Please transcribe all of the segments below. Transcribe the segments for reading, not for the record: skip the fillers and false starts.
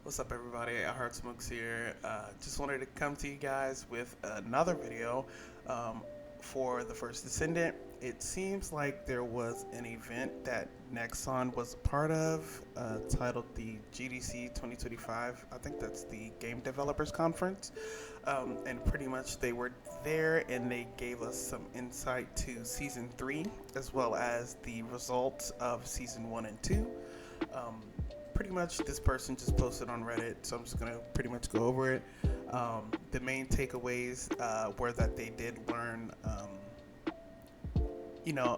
What's up, everybody? I Heart Smokes here. Just wanted to come to you guys with another video um, for the first Descendant. It seems like there was an event that Nexon was a part of titled the GDC 2025. I think that's the Game Developers Conference. And pretty much they were there and they gave us some insight to Season 3 as well as the results of Season 1 and 2. Um, Pretty much this person just posted on Reddit, so I'm just gonna pretty much go over it. The main takeaways were that they did learn,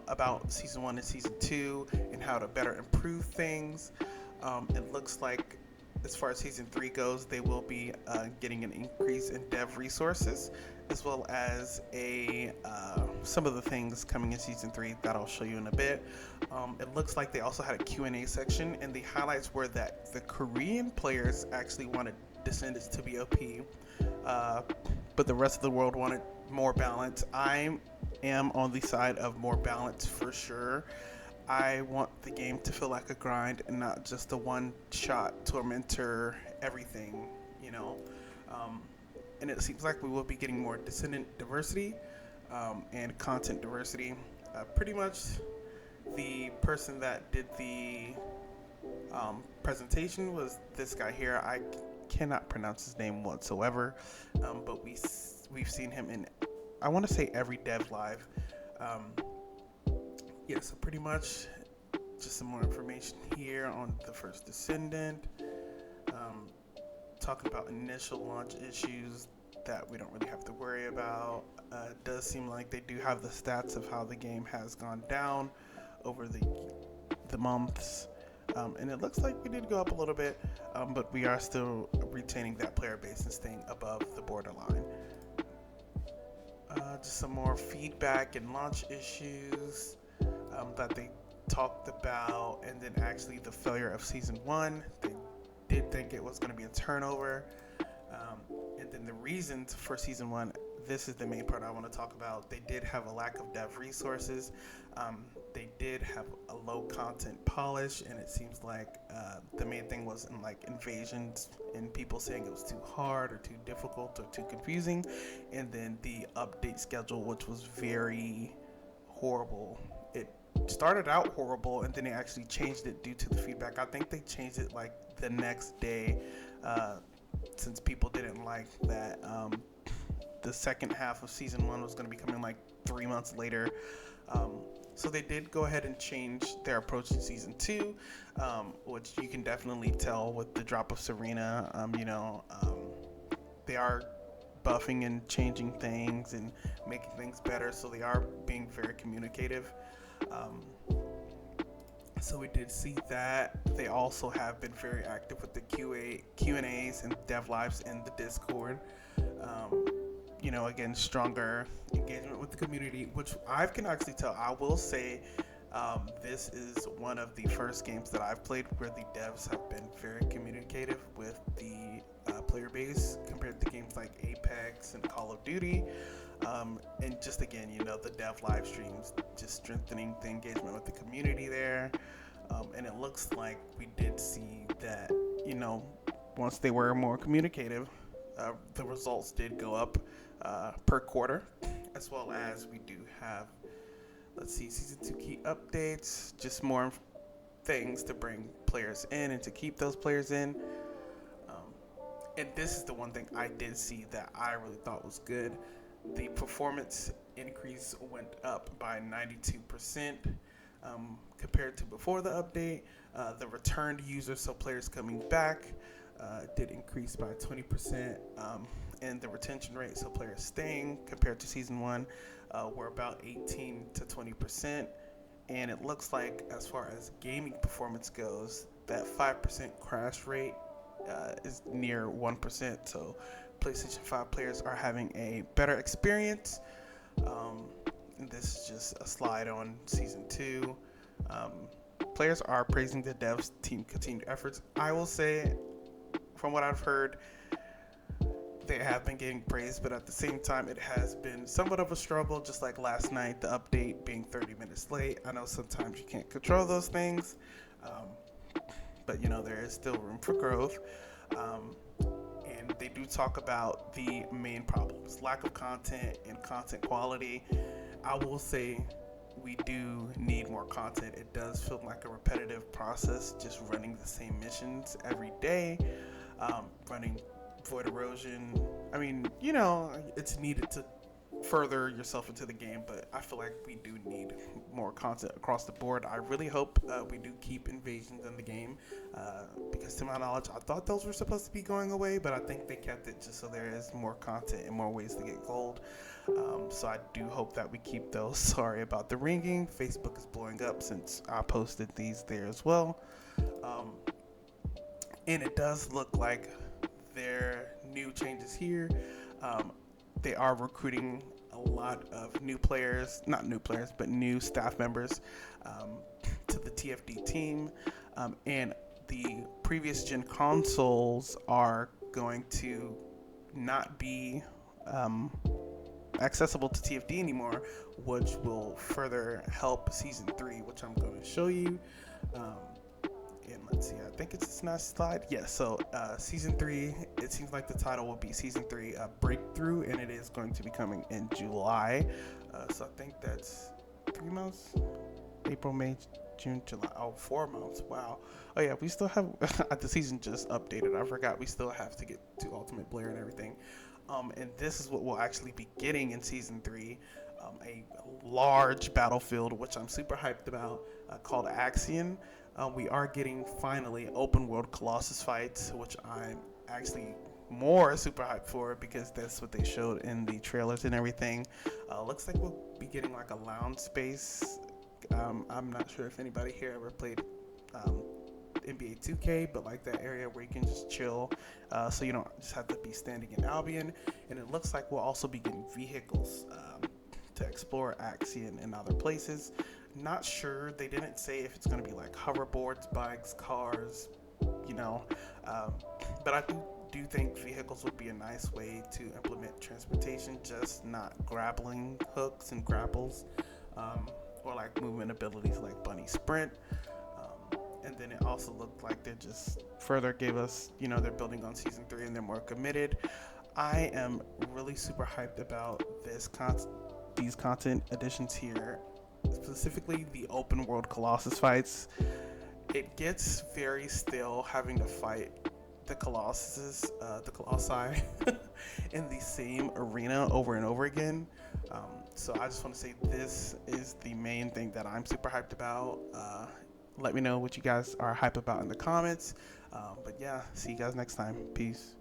about season one and season two and how to better improve things. It looks like, as far as season three goes, they will be getting an increase in dev resources, as well as a some of the things coming in season three that I'll show you in a bit. It looks like they also had a Q&A section, and the highlights were that the Korean players actually wanted Descendants to be OP, but the rest of the world wanted more balance. I am on the side of more balance for sure. I want the game to feel like a grind and not just a one-shot tormentor everything, you know. Um, and it seems like we will be getting more Descendant diversity and content diversity. Pretty much the person that did the presentation was this guy here. I cannot pronounce his name whatsoever, but we've seen him in, I want to say, every dev live. Yeah, so pretty much just some more information here on the first Descendant. Talking about initial launch issues that we don't really have to worry about. It does seem like they do have the stats of how the game has gone down over the months. And it looks like we did go up a little bit, but we are still retaining that player base and staying above the borderline. Just some more feedback and launch issues that they talked about, and then actually the failure of season one. They did think it was going to be a turnover, and then the reasons for season one. This is the main part I want to talk about. They did have a lack of dev resources. They did have a low content polish, and it seems like the main thing was in like invasions and people saying it was too hard or too difficult or too confusing, and then the update schedule, which was very horrible. It started out horrible, and then they actually changed it due to the feedback. I think they changed it like the next day, since people didn't like that the second half of season one was going to be coming like 3 months later. So they did go ahead and change their approach to season two, which you can definitely tell with the drop of Serena. They are buffing and changing things and making things better, so they are being very communicative. So we did see that. They also have been very active with the Q&As and dev lives in the Discord. Again, stronger engagement with the community, which I can actually tell. I will say this is one of the first games that I've played where the devs have been very communicative with the player base compared to games like Apex and Call of Duty. And just again, the dev live streams just strengthening the engagement with the community there. And it looks like we did see that, once they were more communicative, the results did go up per quarter, as well as we do have, season 2 key updates, just more things to bring players in and to keep those players in. And this is the one thing I did see that I really thought was good. The performance increase went up by 92% compared to before the update. The returned users, so players coming back, did increase by 20%, and the retention rate, so players staying compared to season one, were about 18 to 20%. And it looks like, as far as gaming performance goes, that 5% crash rate is near 1%. So PlayStation 5 players are having a better experience. And this is just a slide on season two. Players are praising the devs team continued efforts. I will say, from what I've heard, they have been getting praised, but at the same time, it has been somewhat of a struggle, just like last night, the update being 30 minutes late. I know sometimes you can't control those things, but there is still room for growth. Um, and they do talk about the main problems: lack of content and content quality. I will say we do need more content. It does feel like a repetitive process, just running the same missions every day, running void erosion. I mean, it's needed to further yourself into the game, but I feel like we do need more content across the board. I really hope we do keep invasions in the game, because to my knowledge, I thought those were supposed to be going away, but I think they kept it just so there is more content and more ways to get gold. So I do hope that we keep those. Sorry about the ringing. Facebook is blowing up since I posted these there as well. Um, and it does look like their new changes here. Um, they are recruiting a lot of new players, not new players, but new staff members, um, to the TFD team. And the previous gen consoles are going to not be um, accessible to TFD anymore, which will further help Season 3, which I'm going to show you. Um, and let's see, I think it's this next slide. Yeah, so Season 3, it seems like the title will be Season 3 Breakthrough, and it is going to be coming in July. So I think that's 3 months. April, May, June, July. Oh, 4 months. Wow. Oh yeah, we still have the season just updated. I forgot we still have to get to Ultimate Blair and everything. And this is what we'll actually be getting in Season 3. A large battlefield, which I'm super hyped about, called Axion. We are getting finally open world Colossus fights, which I'm actually more super hyped for because that's what they showed in the trailers and everything. Looks like we'll be getting like a lounge space. I'm not sure if anybody here ever played NBA 2K, but like that area where you can just chill, so you don't just have to be standing in Albion. And it looks like we'll also be getting vehicles to explore Axion and other places. Not sure, they didn't say if it's going to be like hoverboards, bikes, cars, you know, but I do think vehicles would be a nice way to implement transportation, just not grappling hooks and grapples, or like movement abilities like bunny sprint. And then it also looked like they just further gave us, they're building on Season 3 and they're more committed. I am really super hyped about these content additions here, specifically the open world Colossus fights. It gets very stale having to fight the Colossi in the same arena over and over again. So I just want to say this is the main thing that I'm super hyped about. Let me know what you guys are hyped about in the comments. But yeah, see you guys next time. Peace.